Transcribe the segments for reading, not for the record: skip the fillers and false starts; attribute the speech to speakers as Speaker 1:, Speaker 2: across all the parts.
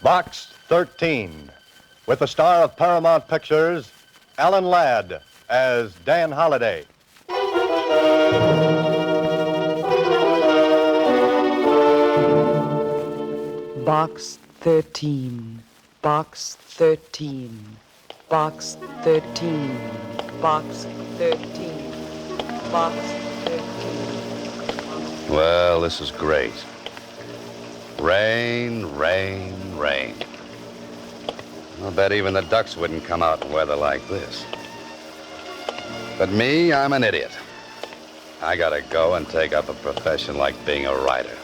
Speaker 1: Box 13, with the star of Paramount Pictures, Alan Ladd, as Dan Holliday.
Speaker 2: Box 13, Box 13, Box 13, Box 13, Box 13.
Speaker 3: Well, this is great. Rain, rain, rain. I'll bet even the ducks wouldn't come out in weather like this. But me, I'm an idiot. I gotta go and take up a profession like being a writer.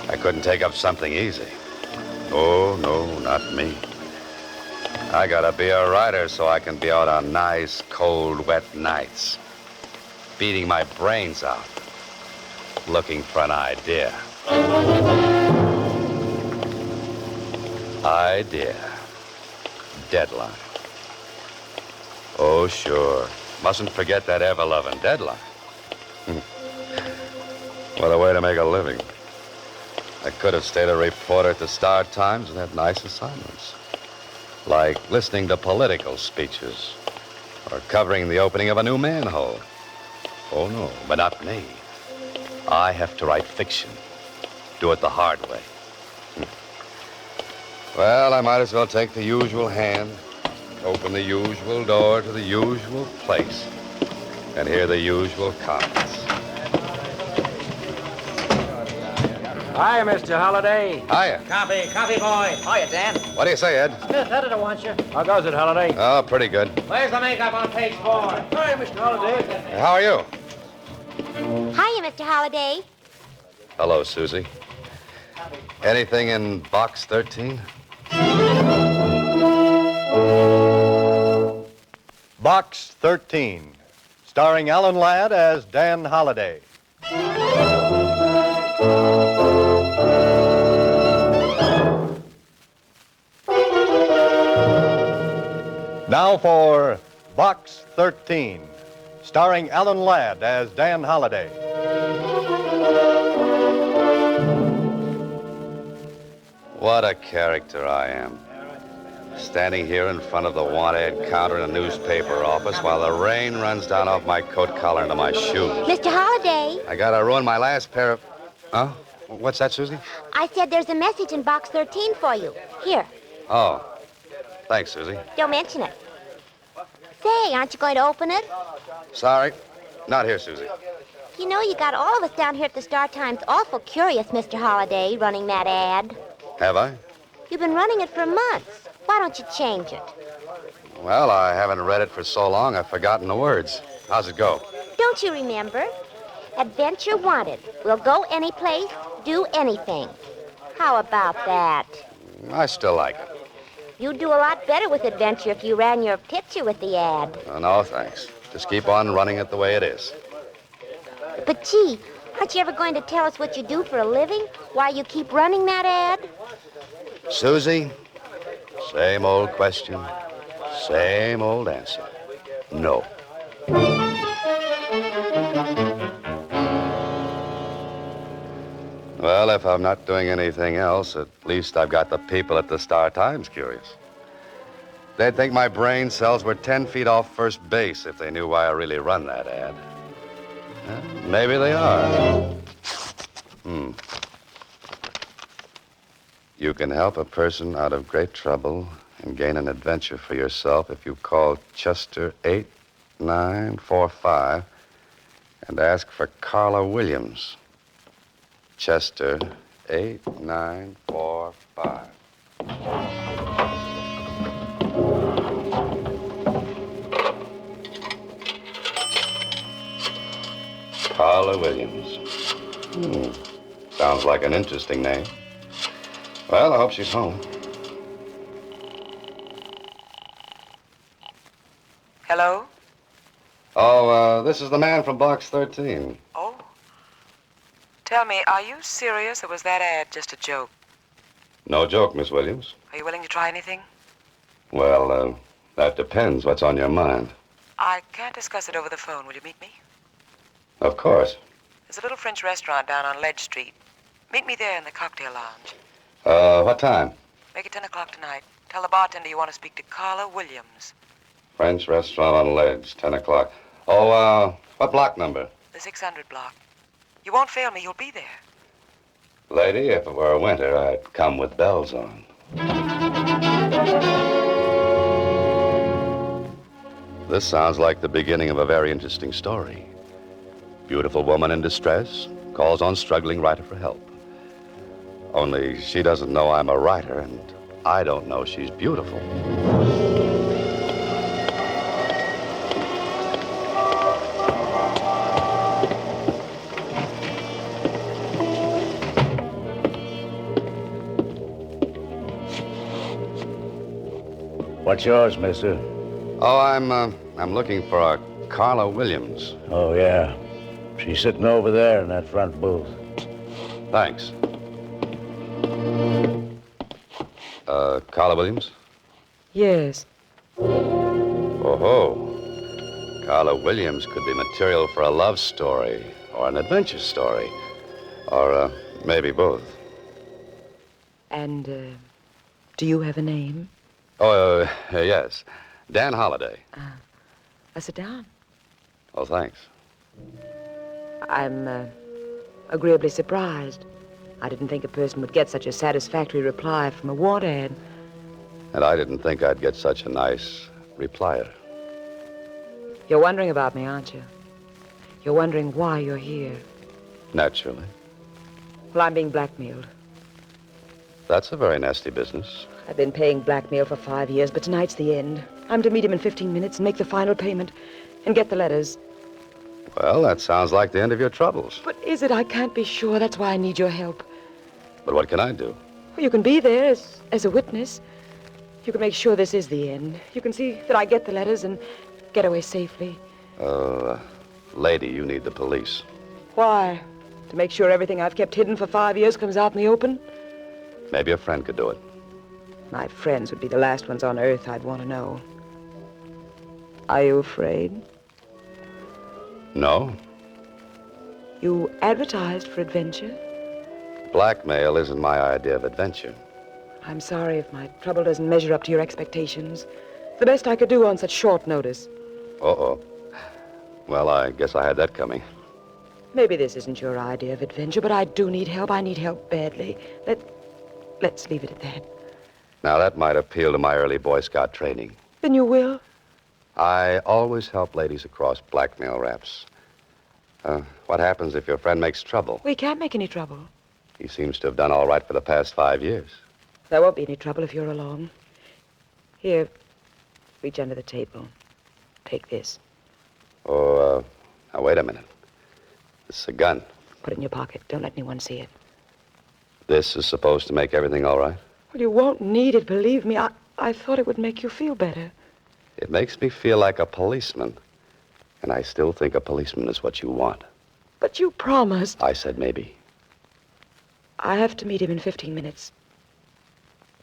Speaker 3: I couldn't take up something easy. Oh, no, not me. I gotta be a writer so I can be out on nice, cold, wet nights, beating my brains out, looking for an idea. Idea. Deadline. Oh, sure. Mustn't forget that ever-loving deadline. What a way to make a living. I could have stayed a reporter at the Star Times and had nice assignments, like listening to political speeches or covering the opening of a new manhole. Oh, no, but not me. I have to write fiction. Do it the hard way. Well, I might as well take the usual hand, open the usual door to the usual place, and hear the usual comments.
Speaker 4: Hi, Mr. Holliday.
Speaker 3: Hiya.
Speaker 5: Coffee boy. Hiya, Dan.
Speaker 3: What do you say, Ed?
Speaker 5: Smith, editor wants you.
Speaker 4: How goes it, Holliday?
Speaker 3: Oh, pretty good.
Speaker 5: Where's the makeup on page 4?
Speaker 4: Hi, Mr. Holliday.
Speaker 3: How are you?
Speaker 6: Hiya, Mr. Holliday.
Speaker 3: Hello, Susie. Anything in Box 13?
Speaker 1: Box 13, starring Alan Ladd as Dan Holliday. Now for Box 13, starring Alan Ladd as Dan Holliday.
Speaker 3: What a character I am. Standing here in front of the want-ad counter in a newspaper office while the rain runs down off my coat collar into my shoes.
Speaker 6: Mr. Holliday,
Speaker 3: I gotta ruin my last pair of... Huh? What's that, Susie?
Speaker 6: I said there's a message in Box 13 for you. Here,
Speaker 3: Oh. Thanks, Susie.
Speaker 6: don't mention it. Say, aren't you going to open it?
Speaker 3: Sorry. Not here, Susie.
Speaker 6: You know, you got all of us down here at the Star Times awful curious, Mr. Holliday, running that ad.
Speaker 3: Have I?
Speaker 6: You've been running it for months. Why don't you change it?
Speaker 3: Well, I haven't read it for so long, I've forgotten the words. How's it go?
Speaker 6: Don't you remember? Adventure wanted. We'll go any place, do anything. How about that?
Speaker 3: I still like it.
Speaker 6: You'd do a lot better with adventure if you ran your picture with the ad.
Speaker 3: Oh, no, thanks. Just keep on running it the way it is.
Speaker 6: But gee, aren't you ever going to tell us what you do for a living? Why you keep running that ad?
Speaker 3: Susie, same old question, same old answer. No. Well, if I'm not doing anything else, at least I've got the people at the Star Times curious. They'd think my brain cells were 10 feet off first base if they knew why I really run that ad. Maybe they are. You can help a person out of great trouble and gain an adventure for yourself if you call Chester 8945 and ask for Carla Williams. Chester 8945. Carla Williams. Sounds like an interesting name. Well, I hope she's home.
Speaker 7: Hello?
Speaker 3: Oh, this is the man from Box 13.
Speaker 7: Oh. Tell me, are you serious or was that ad just a joke?
Speaker 3: No joke, Miss Williams.
Speaker 7: Are you willing to try anything?
Speaker 3: Well, that depends. What's on your mind?
Speaker 7: I can't discuss it over the phone. Will you meet me?
Speaker 3: Of course.
Speaker 7: There's a little French restaurant down on Ledge Street. Meet me there in the cocktail lounge.
Speaker 3: What time?
Speaker 7: Make it 10 o'clock tonight. Tell the bartender you want to speak to Carla Williams.
Speaker 3: French restaurant on Ledge, 10 o'clock. Oh, what block number?
Speaker 7: The 600 block. You won't fail me. You'll be there.
Speaker 3: Lady, if it were winter, I'd come with bells on. This sounds like the beginning of a very interesting story. Beautiful woman in distress calls on struggling writer for help. Only she doesn't know I'm a writer, and I don't know she's beautiful.
Speaker 4: What's yours, mister?
Speaker 3: Oh, I'm looking for a Carla Williams.
Speaker 4: Oh, yeah. She's sitting over there in that front booth.
Speaker 3: Thanks. Carla Williams?
Speaker 2: Yes.
Speaker 3: Oh-ho. Carla Williams could be material for a love story or an adventure story. Or maybe both.
Speaker 2: And, do you have a name?
Speaker 3: Oh, yes. Dan Holliday.
Speaker 2: Sit down.
Speaker 3: Oh, thanks.
Speaker 2: I'm, agreeably surprised. I didn't think a person would get such a satisfactory reply from a want ad.
Speaker 3: And I didn't think I'd get such a nice replier.
Speaker 2: You're wondering about me, aren't you? You're wondering why you're here.
Speaker 3: Naturally.
Speaker 2: Well, I'm being blackmailed.
Speaker 3: That's a very nasty business.
Speaker 2: I've been paying blackmail for 5 years, but tonight's the end. I'm to meet him in 15 minutes and make the final payment and get the letters.
Speaker 3: Well, that sounds like the end of your troubles.
Speaker 2: But is it? I can't be sure. That's why I need your help.
Speaker 3: But what can I do?
Speaker 2: Well, you can be there as a witness. You can make sure this is the end. You can see that I get the letters and get away safely.
Speaker 3: Lady, you need the police.
Speaker 2: Why? To make sure everything I've kept hidden for 5 years comes out in the open?
Speaker 3: Maybe a friend could do it.
Speaker 2: My friends would be the last ones on earth I'd want to know. Are you afraid?
Speaker 3: No.
Speaker 2: You advertised for adventure?
Speaker 3: Blackmail isn't my idea of adventure.
Speaker 2: I'm sorry if my trouble doesn't measure up to your expectations. It's the best I could do on such short notice.
Speaker 3: Uh-oh. Well, I guess I had that coming.
Speaker 2: Maybe this isn't your idea of adventure, but I do need help. I need help badly. Let's leave it at that.
Speaker 3: Now, that might appeal to my early Boy Scout training.
Speaker 2: Then you will?
Speaker 3: I always help ladies across blackmail raps. What happens if your friend makes trouble?
Speaker 2: We can't make any trouble.
Speaker 3: He seems to have done all right for the past 5 years.
Speaker 2: There won't be any trouble if you're along. Here, reach under the table. Take this.
Speaker 3: Oh, now, wait a minute. This is a gun.
Speaker 2: Put it in your pocket. Don't let anyone see it.
Speaker 3: This is supposed to make everything all right?
Speaker 2: Well, you won't need it, believe me. I thought it would make you feel better.
Speaker 3: It makes me feel like a policeman. And I still think a policeman is what you want.
Speaker 2: But you promised.
Speaker 3: I said maybe.
Speaker 2: I have to meet him in 15 minutes.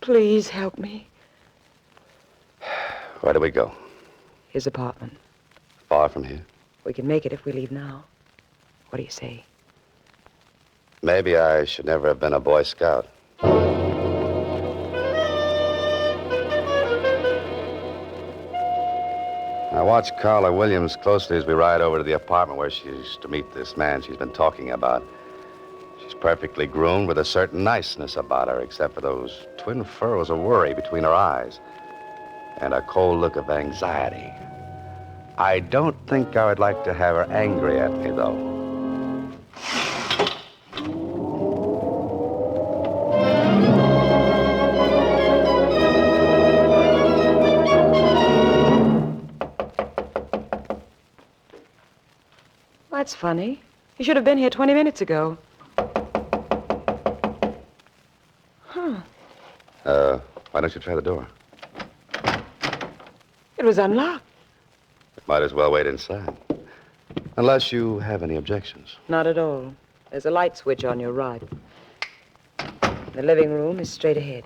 Speaker 2: Please help me.
Speaker 3: Where do we go?
Speaker 2: His apartment.
Speaker 3: Far from here?
Speaker 2: We can make it if we leave now. What do you say?
Speaker 3: Maybe I should never have been a Boy Scout. I watch Carla Williams closely as we ride over to the apartment where she's to meet this man she's been talking about. She's perfectly groomed with a certain niceness about her, except for those twin furrows of worry between her eyes and a cold look of anxiety. I don't think I would like to have her angry at me, though.
Speaker 2: That's funny. You should have been here 20 minutes ago.
Speaker 3: Why don't you try the door?
Speaker 2: It was unlocked.
Speaker 3: Might as well wait inside. Unless you have any objections.
Speaker 2: Not at all. There's a light switch on your right. The living room is straight ahead.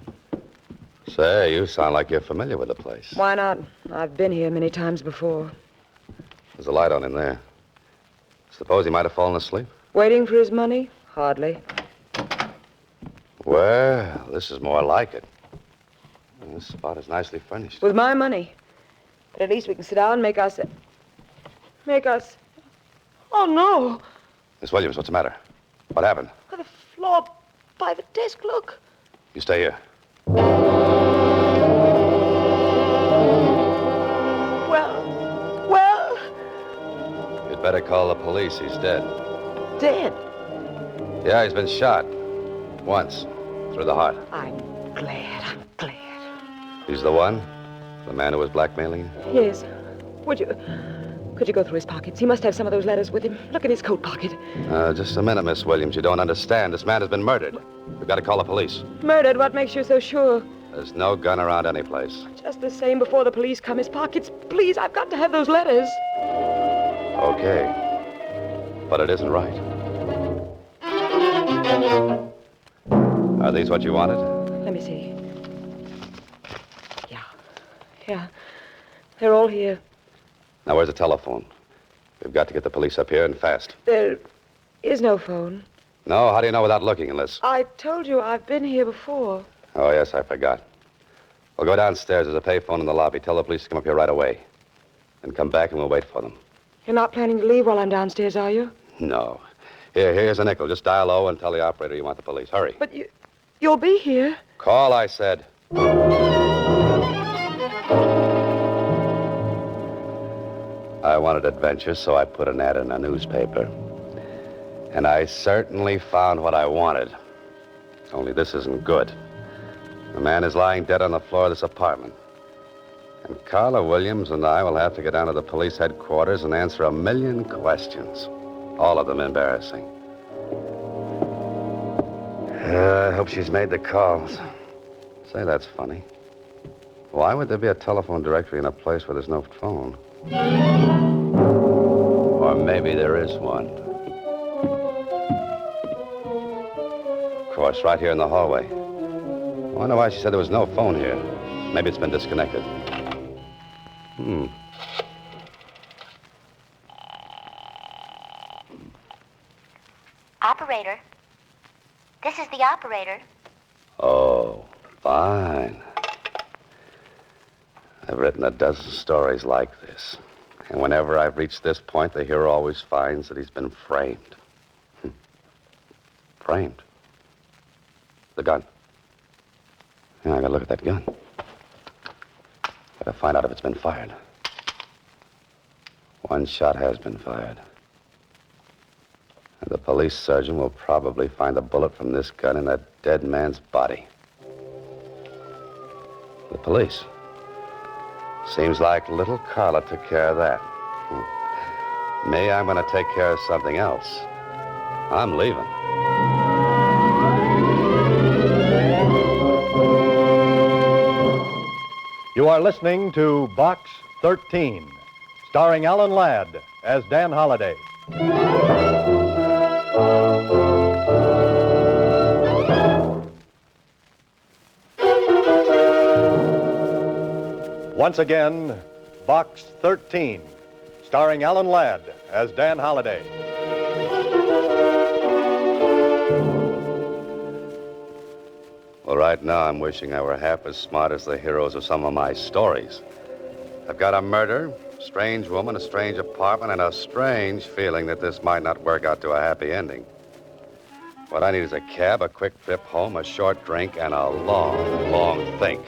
Speaker 3: Say, you sound like you're familiar with the place.
Speaker 2: Why not? I've been here many times before.
Speaker 3: There's a light on in there. Suppose he might have fallen asleep?
Speaker 2: Waiting for his money? Hardly.
Speaker 3: Well, this is more like it. This spot is nicely furnished.
Speaker 2: With my money. But at least we can sit down and make us... Oh, no.
Speaker 3: Miss Williams, what's the matter? What happened?
Speaker 2: By the floor, by the desk, look.
Speaker 3: You stay here.
Speaker 2: Well...
Speaker 3: You'd better call the police. He's dead.
Speaker 2: Dead.
Speaker 3: Yeah, he's been shot. Once. Through the heart.
Speaker 2: I'm glad.
Speaker 3: He's the one? The man who was blackmailing you?
Speaker 2: Yes. Could you go through his pockets? He must have some of those letters with him. Look in his coat pocket.
Speaker 3: Just a minute, Miss Williams. You don't understand. This man has been murdered. We've got to call the police.
Speaker 2: Murdered? What makes you so sure?
Speaker 3: There's no gun around any place.
Speaker 2: Just the same before the police come. His pockets. Please, I've got to have those letters.
Speaker 3: Okay. But it isn't right. Are these what you wanted?
Speaker 2: Let me see. Yeah. They're all here.
Speaker 3: Now, where's the telephone? We've got to get the police up here and fast.
Speaker 2: There is no phone.
Speaker 3: No? How do you know without looking unless...
Speaker 2: I told you I've been here before.
Speaker 3: Oh, yes, I forgot. We'll go downstairs. There's a payphone in the lobby. Tell the police to come up here right away. Then come back and we'll wait for them.
Speaker 2: You're not planning to leave while I'm downstairs, are you?
Speaker 3: No. Here's a nickel. Just dial 0 and tell the operator you want the police. Hurry.
Speaker 2: But you'll be here.
Speaker 3: Call, I said. I wanted adventure, so I put an ad in a newspaper. And I certainly found what I wanted. Only this isn't good. The man is lying dead on the floor of this apartment. And Carla Williams and I will have to get down to the police headquarters and answer 1,000,000 questions. All of them embarrassing. I hope she's made the calls. Say, that's funny. Why would there be a telephone directory in a place where there's no phone? Or maybe there is one. Of course, right here in the hallway. I wonder why she said there was no phone here. Maybe it's been disconnected.
Speaker 6: Operator. This is the operator.
Speaker 3: Oh, fine. I've written a dozen stories like this. And whenever I've reached this point, the hero always finds that he's been framed. Framed? The gun. Yeah, I gotta look at that gun. Gotta find out if it's been fired. One shot has been fired. And the police surgeon will probably find a bullet from this gun in that dead man's body. The police. Seems like little Carla took care of that. Me, I'm going to take care of something else. I'm leaving.
Speaker 1: You are listening to Box 13, starring Alan Ladd as Dan Holliday. Once again, Box 13, starring Alan Ladd as Dan Holliday.
Speaker 3: Well, right now I'm wishing I were half as smart as the heroes of some of my stories. I've got a murder, a strange woman, a strange apartment, and a strange feeling that this might not work out to a happy ending. What I need is a cab, a quick trip home, a short drink, and a long, long think.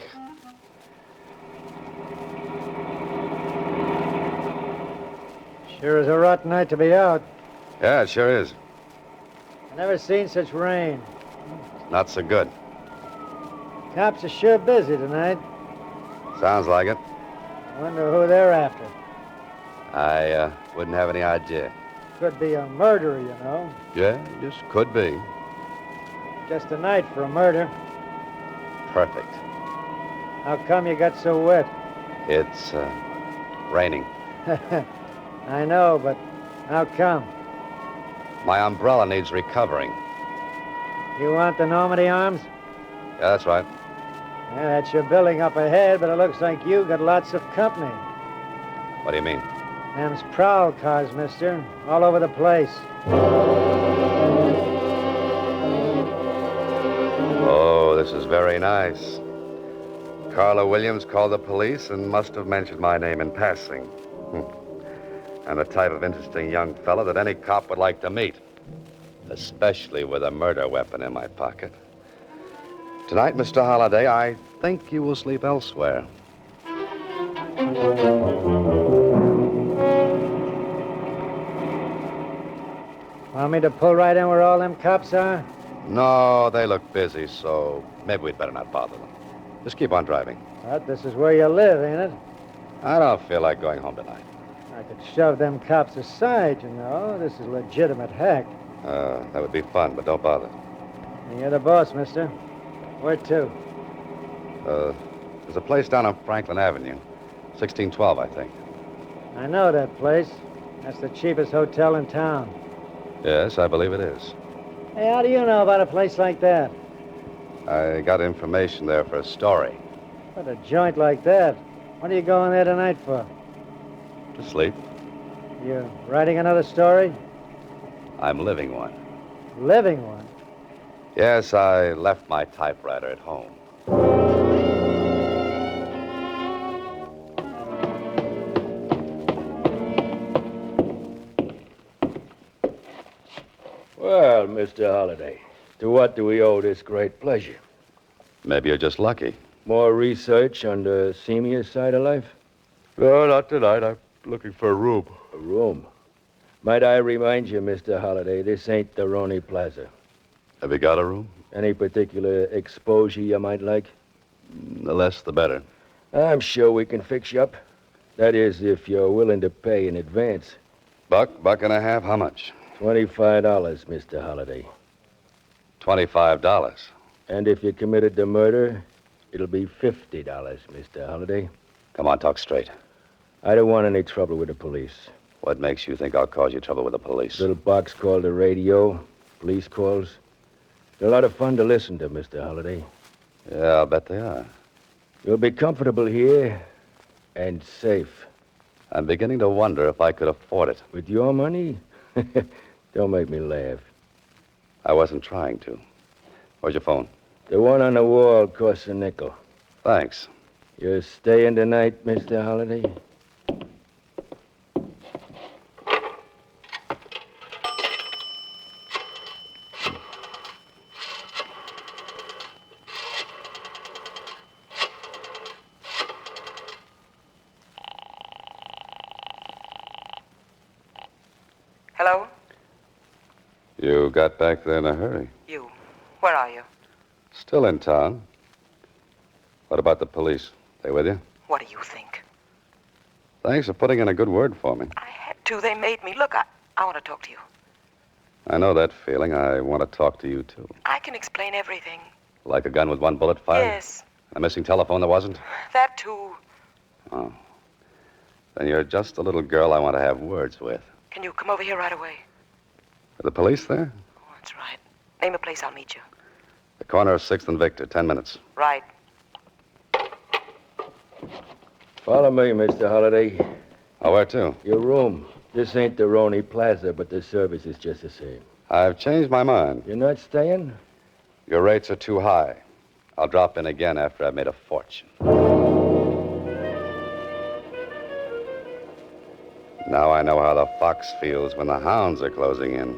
Speaker 8: Sure is a rotten night to be out.
Speaker 3: Yeah, it sure is.
Speaker 8: I never seen such rain.
Speaker 3: Not so good.
Speaker 8: Cops are sure busy tonight.
Speaker 3: Sounds like it.
Speaker 8: Wonder who they're after.
Speaker 3: I wouldn't have any idea.
Speaker 8: Could be a murderer, you know.
Speaker 3: Yeah, just could be.
Speaker 8: Just a night for a murder.
Speaker 3: Perfect.
Speaker 8: How come you got so wet?
Speaker 3: It's raining.
Speaker 8: I know, but how come?
Speaker 3: My umbrella needs recovering.
Speaker 8: You want the Normandy arms?
Speaker 3: Yeah, that's right.
Speaker 8: Yeah, that's your building up ahead, but it looks like you got lots of company.
Speaker 3: What do you mean?
Speaker 8: Them's prowl cars, mister. All over the place.
Speaker 3: this is very nice. Carla Williams called the police and must have mentioned my name in passing. I'm the type of interesting young fellow that any cop would like to meet, especially with a murder weapon in my pocket. Tonight, Mr. Holliday, I think you will sleep elsewhere.
Speaker 8: Want me to pull right in where all them cops are?
Speaker 3: No, they look busy, so maybe we'd better not bother them. Just keep on driving.
Speaker 8: But this is where you live, ain't it?
Speaker 3: I don't feel like going home tonight.
Speaker 8: I could shove them cops aside, you know. This is legitimate hack.
Speaker 3: That would be fun, but don't bother.
Speaker 8: You're the boss, mister. Where to?
Speaker 3: There's a place down on Franklin Avenue. 1612, I think.
Speaker 8: I know that place. That's the cheapest hotel in town.
Speaker 3: Yes, I believe it is.
Speaker 8: Hey, how do you know about a place like that?
Speaker 3: I got information there for a story.
Speaker 8: But a joint like that, what are you going there tonight for?
Speaker 3: To sleep.
Speaker 8: You writing another story?
Speaker 3: I'm living one.
Speaker 8: Living one?
Speaker 3: Yes, I left my typewriter at home.
Speaker 4: Well, Mr. Holliday, to what do we owe this great pleasure?
Speaker 3: Maybe you're just lucky.
Speaker 4: More research on the seamier side of life?
Speaker 3: No, not tonight. I'm looking for a room.
Speaker 4: A room. Might I remind you, Mr. Holliday, this ain't the Roney Plaza.
Speaker 3: Have you got a room?
Speaker 4: Any particular exposure you might like?
Speaker 3: The less, the better.
Speaker 4: I'm sure we can fix you up. That is, if you're willing to pay in advance.
Speaker 3: Buck and a half? How much?
Speaker 4: $25, Mr. Holliday.
Speaker 3: $25.
Speaker 4: And if you committed the murder, it'll be $50, Mr. Holliday.
Speaker 3: Come on, talk straight.
Speaker 4: I don't want any trouble with the police.
Speaker 3: What makes you think I'll cause you trouble with the police?
Speaker 4: Little box called the radio, police calls. They're a lot of fun to listen to, Mr. Holliday.
Speaker 3: Yeah, I'll bet they are.
Speaker 4: You'll be comfortable here and safe.
Speaker 3: I'm beginning to wonder if I could afford it.
Speaker 4: With your money? Don't make me laugh.
Speaker 3: I wasn't trying to. Where's your phone?
Speaker 4: The one on the wall costs a nickel.
Speaker 3: Thanks.
Speaker 4: You're staying tonight, Mr. Holliday?
Speaker 7: Hello?
Speaker 3: You got back there in a hurry.
Speaker 7: You. Where are you?
Speaker 3: Still in town. What about the police? They with you?
Speaker 7: What do you think?
Speaker 3: Thanks for putting in a good word for me.
Speaker 7: I had to. They made me. Look, I want to talk to you.
Speaker 3: I know that feeling. I want to talk to you, too.
Speaker 7: I can explain everything.
Speaker 3: Like a gun with one bullet fired?
Speaker 7: Yes.
Speaker 3: A missing telephone that wasn't?
Speaker 7: That, too.
Speaker 3: Oh. Then you're just the little girl I want to have words with.
Speaker 7: Can you come over here right away?
Speaker 3: Are the police there?
Speaker 7: Oh, that's right. Name a place, I'll meet you.
Speaker 3: The corner of 6th and Victor, 10 minutes.
Speaker 7: Right.
Speaker 4: Follow me, Mr. Holliday.
Speaker 3: Oh, where to?
Speaker 4: Your room. This ain't the Roney Plaza, but the service is just the same.
Speaker 3: I've changed my mind.
Speaker 4: You're not staying?
Speaker 3: Your rates are too high. I'll drop in again after I've made a fortune. Now I know how the fox feels when the hounds are closing in.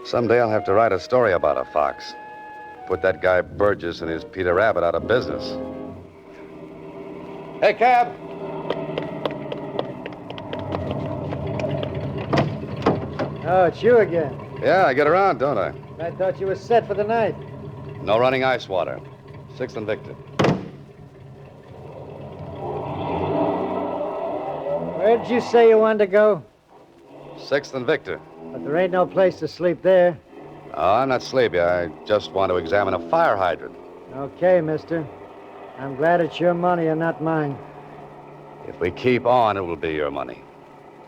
Speaker 3: Someday I'll have to write a story about a fox. Put that guy Burgess and his Peter Rabbit out of business. Hey, cab!
Speaker 8: Oh, it's you again.
Speaker 3: Yeah, I get around, don't I?
Speaker 8: I thought you were set for the night.
Speaker 3: No running ice water. 6th and Victor.
Speaker 8: Where did you say you wanted to go?
Speaker 3: 6th and Victor.
Speaker 8: But there ain't no place to sleep there.
Speaker 3: Oh, I'm not sleepy. I just want to examine a fire hydrant.
Speaker 8: Okay, mister. I'm glad it's your money and not mine.
Speaker 3: If we keep on, it will be your money.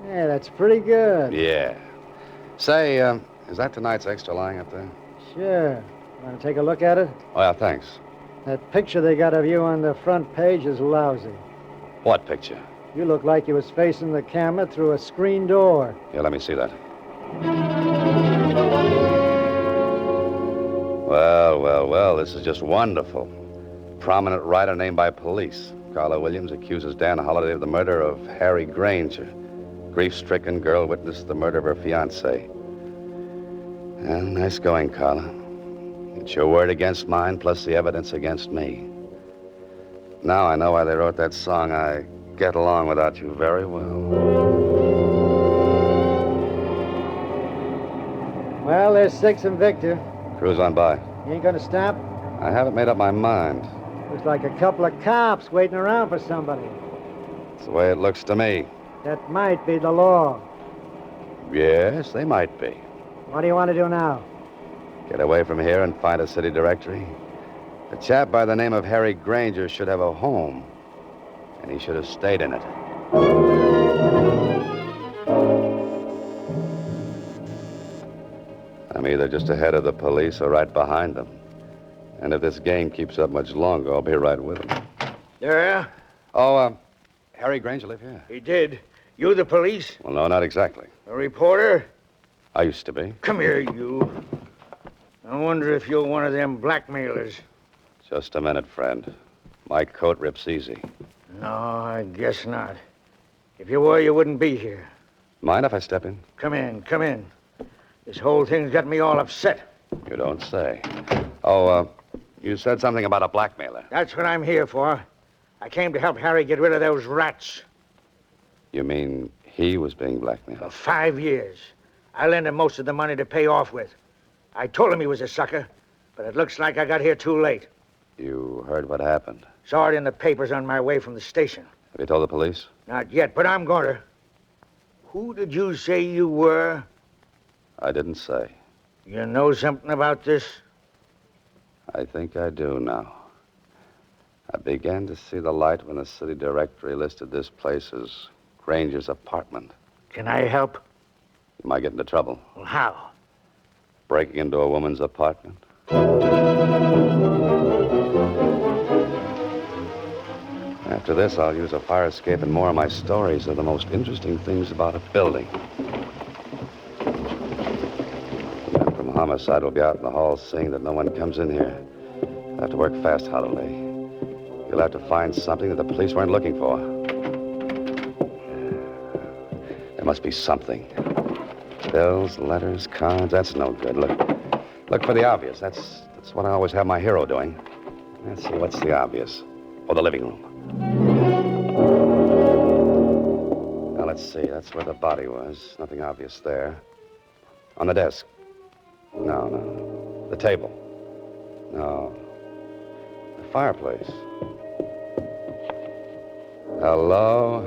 Speaker 8: Yeah, that's pretty good.
Speaker 3: Yeah. Say, is that tonight's extra lying up there?
Speaker 8: Sure. Want to take a look at it?
Speaker 3: Oh, yeah, thanks.
Speaker 8: That picture they got of you on the front page is lousy.
Speaker 3: What picture?
Speaker 8: You look like you was facing the camera through a screen door.
Speaker 3: Here, let me see that. Well, this is just wonderful. Prominent writer named by police. Carla Williams accuses Dan Holliday of the murder of Harry Granger. Grief-stricken girl witnessed the murder of her fiancé. Well, nice going, Carla. It's your word against mine, plus the evidence against me. Now I know why they wrote that song, I Get Along Without You Very Well.
Speaker 8: Well, there's Six and Victor.
Speaker 3: Cruise on by.
Speaker 8: You ain't gonna stop?
Speaker 3: I haven't made up my mind.
Speaker 8: Looks like a couple of cops waiting around for somebody.
Speaker 3: It's the way it looks to me.
Speaker 8: That might be the law.
Speaker 3: Yes, they might be.
Speaker 8: What do you want to do now?
Speaker 3: Get away from here and find a city directory. A chap by the name of Harry Granger should have a home, and he should have stayed in it. I'm either just ahead of the police or right behind them. And if this game keeps up much longer, I'll be right with them.
Speaker 4: Yeah?
Speaker 3: Oh, Harry Granger live here?
Speaker 4: He did. You the police?
Speaker 3: Well, no, not exactly.
Speaker 4: A reporter?
Speaker 3: I used to be.
Speaker 4: Come here, you. I wonder if you're one of them blackmailers.
Speaker 3: Just a minute, friend. My coat rips easy.
Speaker 4: No, I guess not. If you were, you wouldn't be here.
Speaker 3: Mind if I step in?
Speaker 4: Come in, come in. This whole thing's got me all upset.
Speaker 3: You don't say. Oh, you said something about a blackmailer.
Speaker 4: That's what I'm here for. I came to help Harry get rid of those rats.
Speaker 3: You mean he was being blackmailed?
Speaker 4: For 5 years. I lent him most of the money to pay off with. I told him he was a sucker, but it looks like I got here too late.
Speaker 3: You heard what happened?
Speaker 4: Saw it in the papers on my way from the station.
Speaker 3: Have you told the police?
Speaker 4: Not yet, but I'm going to. Who did you say you were?
Speaker 3: I didn't say.
Speaker 4: You know something about this?
Speaker 3: I think I do now. I began to see the light when the city directory listed this place as Granger's apartment.
Speaker 4: Can I help?
Speaker 3: You might get into trouble.
Speaker 4: Well, how?
Speaker 3: Breaking into a woman's apartment. After this, I'll use a fire escape and more of my stories are the most interesting things about a building. The man from homicide will be out in the hall seeing that no one comes in here. You'll have to work fast, Holloway. You'll have to find something that the police weren't looking for. There must be something. Bills, letters, cards, that's no good. Look for the obvious. That's what I always have my hero doing. Let's see, what's the obvious? Oh, the living room. Now, let's see. That's where the body was. Nothing obvious there. On the desk. No. The table. No. The fireplace. Hello.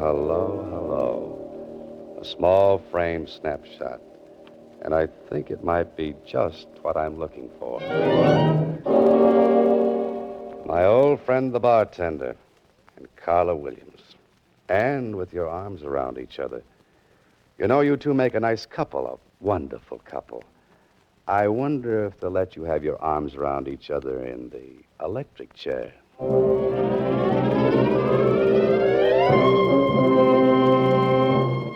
Speaker 3: A small frame snapshot. And I think it might be just what I'm looking for. My old friend, the bartender, and Carla Williams. And with your arms around each other. You know, you two make a nice couple, a wonderful couple. I wonder if they'll let you have your arms around each other in the electric chair.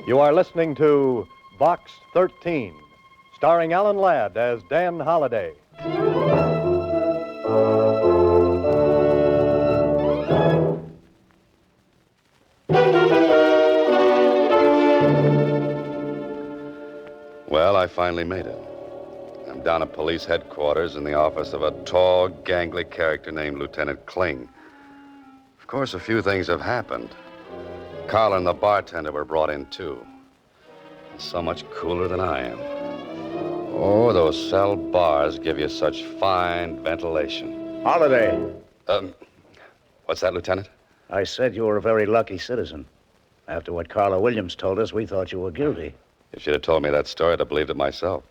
Speaker 1: You are listening to Box 13, starring Alan Ladd as Dan Holliday.
Speaker 3: Well, I finally made it. I'm down at police headquarters in the office of a tall, gangly character named Lieutenant Kling. Of course, a few things have happened. Carla and the bartender were brought in, too. And so much cooler than I am. Oh, those cell bars give you such fine ventilation.
Speaker 4: Holiday.
Speaker 3: What's that, Lieutenant?
Speaker 4: I said you were a very lucky citizen. After what Carla Williams told us, we thought you were guilty.
Speaker 3: If she'd have told me that story, I'd have believed it myself.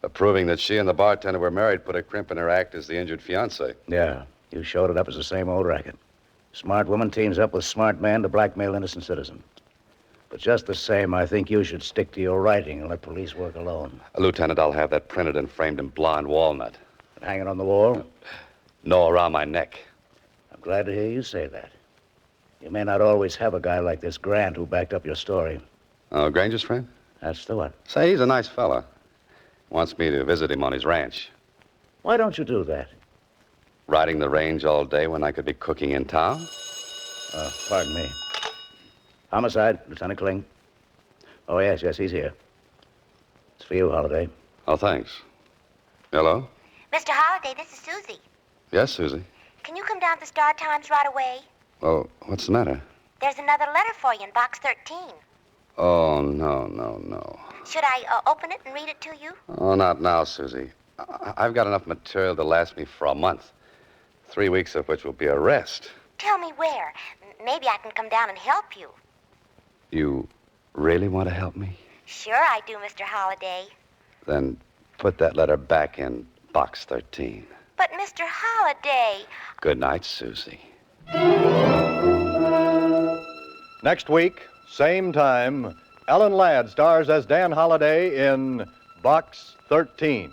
Speaker 3: But proving that she and the bartender were married put a crimp in her act as the injured fiancé.
Speaker 4: Yeah, you showed it up as the same old racket. Smart woman teams up with smart man to blackmail innocent citizen. But just the same, I think you should stick to your writing and let police work alone.
Speaker 3: Lieutenant, I'll have that printed and framed in blonde walnut.
Speaker 4: And hang it on the wall?
Speaker 3: No, around my neck.
Speaker 4: I'm glad to hear you say that. You may not always have a guy like this Grant who backed up your story.
Speaker 3: Oh, Granger's friend?
Speaker 4: That's the one.
Speaker 3: Say, he's a nice fella. Wants me to visit him on his ranch.
Speaker 4: Why don't you do that?
Speaker 3: Riding the range all day when I could be cooking in town?
Speaker 4: Pardon me. Homicide, Lieutenant Kling. Oh, yes, he's here. It's for you, Holliday.
Speaker 3: Oh, thanks. Hello?
Speaker 6: Mr. Holliday, this is Susie.
Speaker 3: Yes, Susie.
Speaker 6: Can you come down to the Star Times right away?
Speaker 3: Oh, what's the matter?
Speaker 6: There's another letter for you in box 13.
Speaker 3: Oh, no.
Speaker 6: Should I open it and read it to you?
Speaker 3: Oh, not now, Susie. I've got enough material to last me for a month. 3 weeks of which will be a rest.
Speaker 6: Tell me where. Maybe I can come down and help you.
Speaker 3: You really want to help me?
Speaker 6: Sure I do, Mr. Holliday.
Speaker 3: Then put that letter back in box 13.
Speaker 6: But, Mr. Holliday...
Speaker 3: Good night, Susie.
Speaker 1: Next week, same time, Alan Ladd stars as Dan Holliday in Box 13.